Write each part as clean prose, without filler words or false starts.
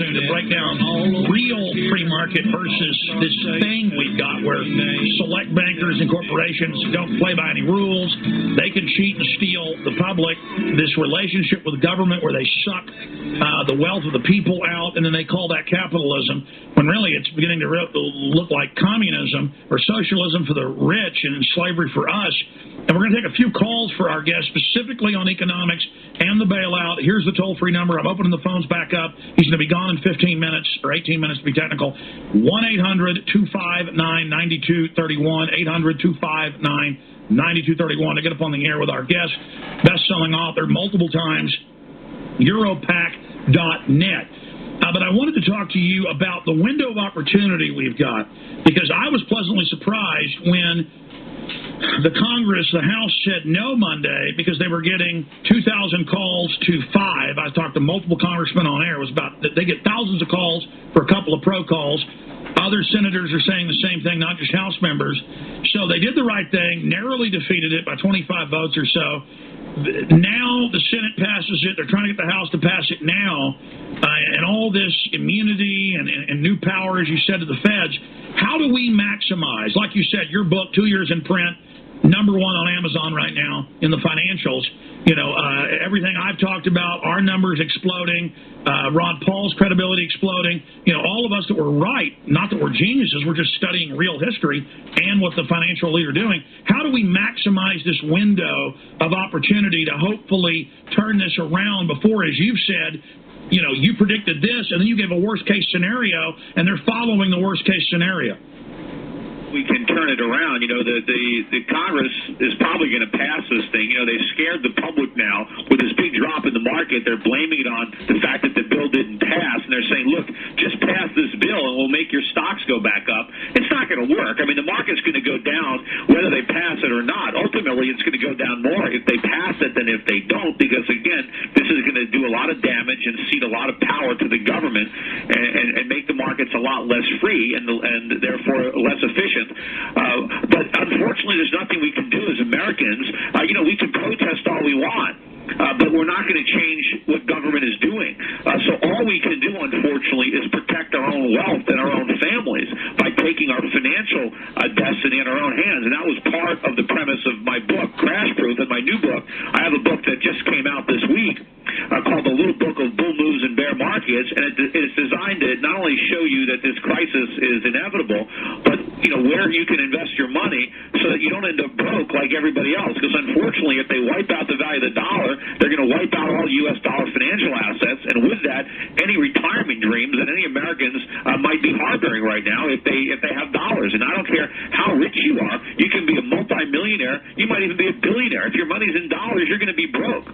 soon to break down real free market versus this thing we've got where select bankers and corporations don't play by any rules. They can cheat and steal the public. This relationship with government where they suck the wealth of the people out, and then they call that capitalism, when really it's beginning to look like communism or socialism for the rich and slavery for us. And we're going to take a few calls for our guests, specifically on economics and the bailout. Here's the toll-free number. I'm opening the phones back up. He's going to be gone in 15 minutes, or 18 minutes to be technical. 1-800-259-9231, 800-259-9231 to get up on the air with our guest, best-selling author multiple times, Europac.net. But I wanted to talk to you about the window of opportunity we've got, because I was pleasantly surprised when the Congress, the House, said no Monday because they were getting 2,000 calls to 5. I talked to multiple congressmen on air. It was about they get thousands of calls for a couple of pro calls. Other senators are saying the same thing, not just House members. So they did the right thing, narrowly defeated it by 25 votes or so. Now the Senate passes it. They're trying to get the House to pass it now. And all this immunity and new power, as you said, to the feds. How do we maximize, like you said, your book, 2 years in print, #1 on Amazon right now in the financials. You know, everything I've talked about, our numbers exploding, Ron Paul's credibility exploding. You know, all of us that were right, not that we're geniuses, we're just studying real history and what the financial leader doing. How do we maximize this window of opportunity to hopefully turn this around before, as you've said, you know, you predicted this and then you gave a worst case scenario and they're following the worst case scenario? We can turn it around. You know, the Congress is probably going to pass this thing. You know, they've scared the public now with this big drop in the market. They're blaming it on the fact that the bill didn't pass, and they're saying, look, just pass this bill and we'll make your stocks go back up. It's not going to work. I mean, the market's going to go down whether they pass it or not. Ultimately, it's going to go down more if they pass it than if they don't, because, again, this is going to do a lot of damage and cede a lot of power to the government and make the markets a lot less free and therefore less efficient. But unfortunately, there's nothing we can do as Americans. You know, we can protest all we want, but we're not going to change what government is doing. So all we can do, unfortunately, is protect our own wealth and our own families by taking our financial destiny in our own hands. And that was part of the premise of my book, Crash Proof, and my new book. I have a book that just came out this week called The Little Book of Bull Moves and Bear Markets, and it's designed to not only show you that this crisis is inevitable, but, you know, where you can invest your money so that you don't end up broke like everybody else. Because unfortunately, if they wipe out the value of the dollar, they're going to wipe out all U.S. dollar financial assets, and with that, any retirement dreams that any Americans might be harboring right now if they have dollars. And I don't care how rich you are, you can be a multimillionaire, you might even be a billionaire. If your money's in dollars, you're going to be broke.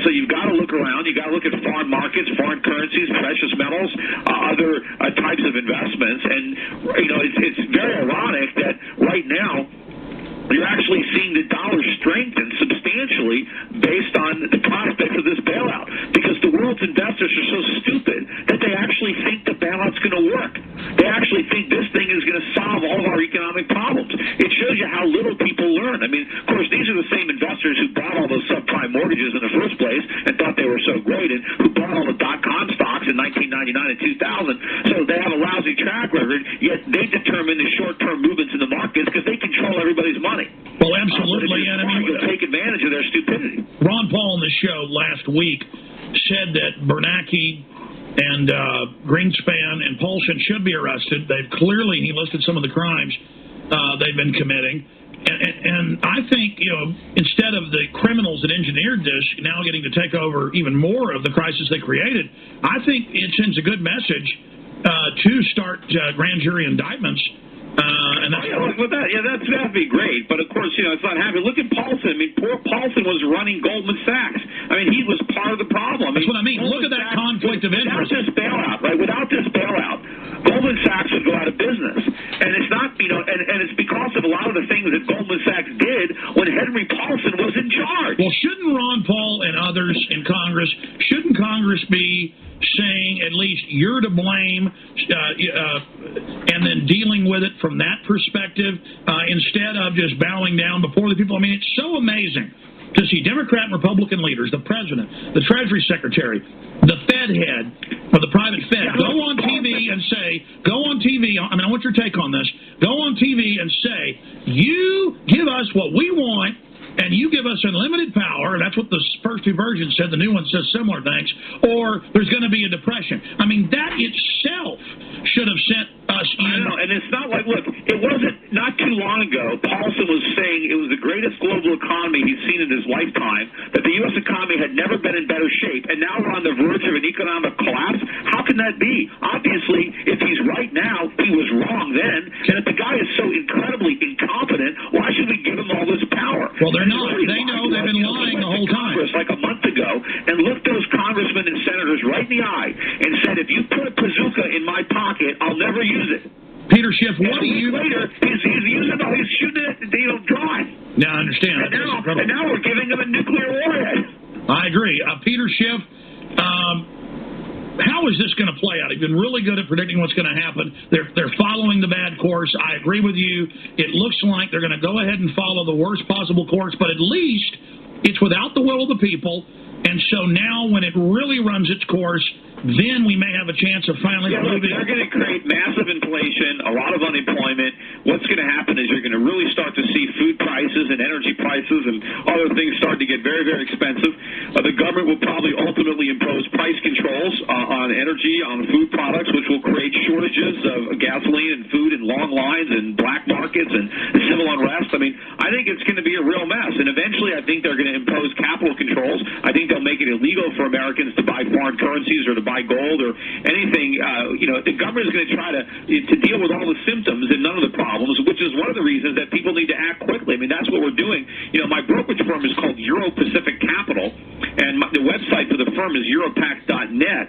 So you've got to look around. You've got to look at foreign markets, foreign currencies, precious metals, other types of investments. And, you know, it's very ironic that right now you're actually seeing the dollar strengthen substantially based on the prospects of this bailout, because the world's investors are so stupid that they actually think the bailout's going to work. They actually think this thing is going to solve all of our economic problems. It shows you how little people learn. I mean, of course, these are the same investors who bought all those subprime mortgages in the first place and thought they were so great, and who bought all the dot-com stocks in 1999 and 2000. So they have a lousy track record, yet they determine the short-term movements in the markets because they control everybody's money. Well, absolutely. And I mean, you'll take advantage of their stupidity. Ron Paul on the show last week said that Bernanke and Greenspan and Paulson should be arrested. They've clearly, he listed some of the crimes they've been committing. And I think, you know, instead of the criminals that engineered this now getting to take over even more of the crisis they created, I think it sends a good message to start grand jury indictments. And that's that'd be great. But of course, you know, it's not happening. Look at Paulson. I mean, poor Paulson was running Goldman Sachs. I mean, he was part of the problem. That's what I mean. Look at that conflict of interest. Without this bailout, right? Without this bailout, Goldman Sachs would go out of business. And it's not, you know, and it's because of a lot of the things that Goldman Sachs did when Henry Paulson was in charge. Well, shouldn't Ron Paul and others in Congress, shouldn't Congress be saying at least you're to blame and then dealing with it from that perspective instead of just bowing down before the people? I mean, it's so amazing to see Democrat and Republican leaders, the president, the Treasury Secretary, the Fed head, or the private Fed, go on TV and say, I want your take on this, go on TV and say, you give us what we want, and you give us unlimited power, that's what the first two versions said, the new one says similar things, or there's going to be a depression. I mean, that itself should have sent us in. I know, and it's not like, look, it wasn't, not too long ago, Paulson was saying it was the greatest global economy he's seen in his lifetime, that the U.S. economy had never been in better shape, and now we're on the verge of an economic collapse. How can that be? Obviously, if he's right now, he was wrong then, and if the guy is so incredibly incompetent, why should we give him all this power? Well, they're not. They know they've been lying the whole time. Congress like a month ago and looked those congressmen and senators right in the eye and said, if you put a bazooka in my pocket, I'll never use it. Peter Schiff, what do you... Later, he's using it, he's shooting it, dry. Yeah, I understand. And now we're giving him a nuclear warhead. I agree. Peter Schiff, how is this going to play out? He's been really good at predicting what's going to happen. They're following the bad course. I agree with you. It looks like they're going to go ahead and follow the worst possible course, but at least it's without the will of the people. And so now when it really runs its course, then we may have a chance of finally moving. They're going to create massive inflation, a lot of unemployment. What's going to happen is you're going to really start to see food prices and energy prices and other things start to get very, very expensive. The government will probably ultimately impose price controls on energy, on food products, which will create shortages of gasoline and food and long lines and black markets and civil unrest. I mean, I think it's going to be a real mess. And eventually I think they're going to impose capital controls. I think they'll make it illegal for Americans to buy foreign currencies or to buy gold or anything. The government is going to try to deal with all the symptoms and none of the problems, which is one of the reasons that people need to act quickly. I mean, that's what we're doing. My brokerage firm is called Euro Pacific Capital, and the website for the firm is europac.net.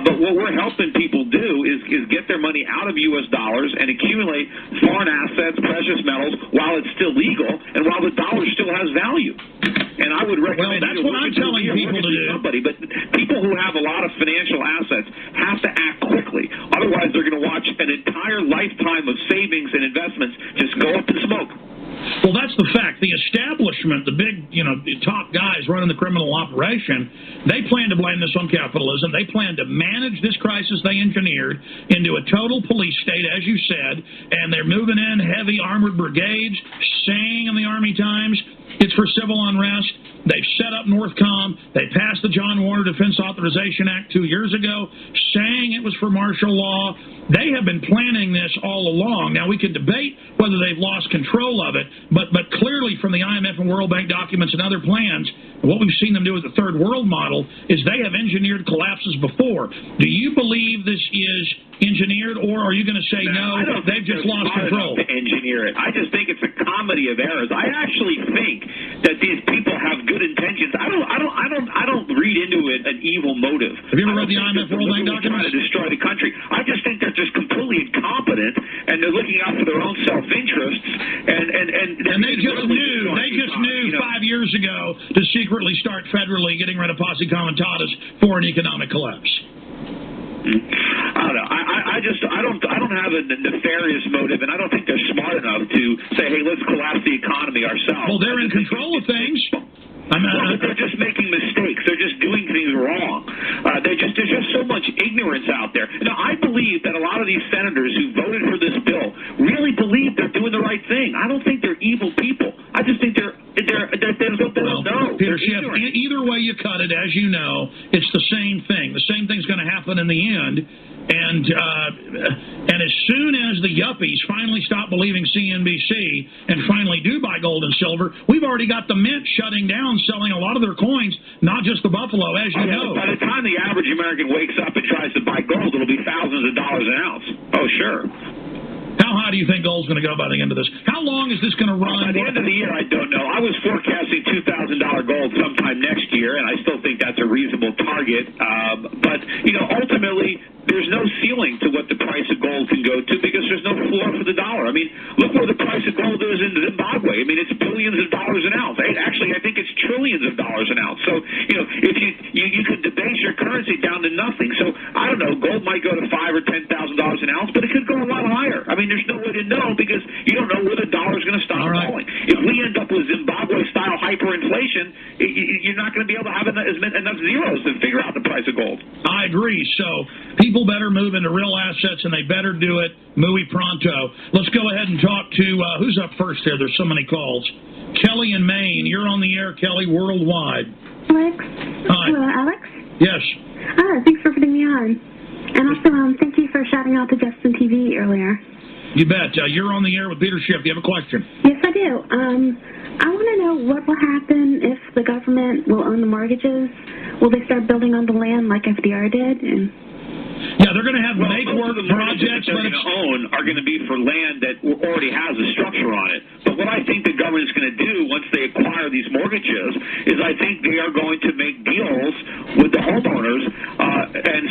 But what we're helping people do is get their money out of U.S. dollars and accumulate foreign assets, precious metals, while it's still legal and while the dollar still has value. And I would recommend... Well, that's what I'm telling people to do. But people who have a lot of financial assets have to act quickly. Otherwise, they're going to watch an entire lifetime of savings and investments just go up in smoke. Well, that's the fact. The establishment, the big, the top guys running the criminal operation, they plan to blame this on capitalism. They plan to manage this crisis they engineered into a total police state, as you said, and they're moving in heavy armored brigades, saying in the Army Times it's for civil unrest. They've set up Northcom. They passed the John Warner Defense Authorization Act 2 years ago, saying it was for martial law. They have been planning this all along. Now, we can debate whether they've lost control of it, but clearly from the IMF and World Bank documents and other plans, what we've seen them do with the third world model is they have engineered collapses before. Do you believe this is engineered, or are you going to say no, they've just lost control? To engineer it. I just think it's a comedy of errors. I actually think that these people have good intentions. I don't read into it an evil motive. Have you ever read the IMF World Bank documents? Trying to destroy the country. I just think they're just completely incompetent and they're looking out for their own self-interests. And they just knew 5 years ago to secretly start federally getting rid of posse comitatus for an economic collapse. I don't know. I don't have a nefarious motive, and I don't think they're smart enough to say, hey, let's collapse the economy ourselves. Well, they're in control of things. But they're just making mistakes. They're just doing things wrong. There's just so much ignorance out there. Now, I believe that a lot of these senators who voted for this bill really believe they're doing the right thing. I don't think they're evil people. I just think they don't know. Peter Schiff, either way you cut it, as you know, it's the same thing. The same thing's going to happen in the end. And as soon as the yuppies finally stop believing CNBC and finally do buy gold and silver, we've already got the mint shutting down, selling a lot of their coins, not just the buffalo, as you know. By the time the average American wakes up and tries to buy gold, it'll be thousands of dollars an ounce. Oh, sure. How high do you think gold's going to go by the end of this? How long is this going to run? By the end of the year, I don't know. I was forecasting $2,000 gold sometime next year, and I still think that's a reasonable target. But ultimately, there's no ceiling to what the price of gold can go to because there's no floor for the dollar. I mean, look where the price of gold is in Zimbabwe. I mean, it's billions of dollars an ounce. Actually, I think it's trillions of dollars an ounce. So, if you could debase your currency down to nothing. So, I don't know. gold might go to $5,000 or $10,000 an ounce, but it could go a lot higher. I mean, there's no way to know because you don't know where the dollar's going to stop falling. If we end up with Zimbabwe-style hyperinflation, you're not going to be able to have enough zeros to figure out the price of gold. I agree. So people better move into real assets, and they better do it muy pronto. Let's go ahead and talk to who's up first here. There's so many calls. Kelly in Maine. You're on the air, Kelly, worldwide. Alex? Hi. Hello, Alex? Yes. Thanks for putting me on. And also, thank you for shouting out to Justin TV earlier. You bet. You're on the air with Peter Schiff. You have a question? Yes, I do. I want to know what will happen if the government will own the mortgages. Will they start building on the land like FDR did? Yeah, they're going to have make-work projects. They're going to own are going to be for land that already has a structure on it. But what I think the government is going to do once they acquire these mortgages is I think they are going to make deals with the homeowners and